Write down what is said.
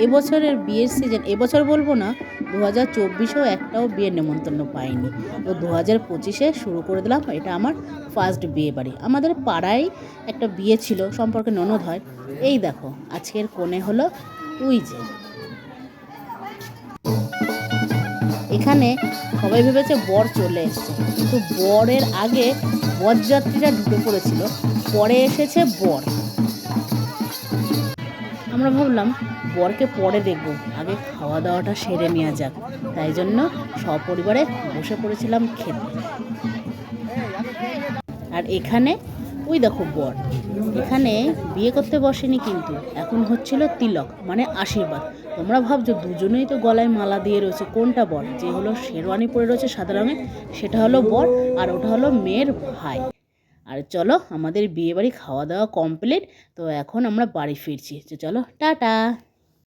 এবছরের বিয়ের সিজন, এবছর বলবো না, 2024-এও একটাও বিয়ের নেমন্তন্ন পাইনি। তো 2025-এ শুরু করে দিলাম। এটা আমার ফার্স্ট বিয়ে বাড়ি। আমাদের পাড়ায় একটা বিয়ে ছিল, সম্পর্কে ননদ হয়। এই দেখো আজকের কনে হলো তুই যে। এখানে সবাই ভেবেছে বর চলে এসছে, কিন্তু বরের আগে বরযাত্রীরা ঢুকে পড়েছিল, পরে এসেছে বর। আমরা ভাবলাম বরকে পরে দেখব, আগে খাওয়া দাওয়াটা সেরে নেওয়া যাক। তাই জন্য সপরিবারে বসে পড়েছিলাম খেতে। আর এখানে ওই দেখো বর এখানে বিয়ে করতে বসেনি, কিন্তু এখন হচ্ছিল তিলক মানে আশীর্বাদ। তোমরা ভাবছো দুজনেই তো গলায় মালা দিয়ে রয়েছে, কোনটা বর? যে হলো শেরওয়ানি পরে রয়েছে সাদা রঙের, সেটা হলো বর, আর ওটা হলো মেয়ের ভাই। আর চলো, আমাদের বিয়ে বাড়ি খাওয়া দাওয়া কমপ্লিট। তো এখন আমরা বাড়ি ফিরছি, তো চলো টাটা।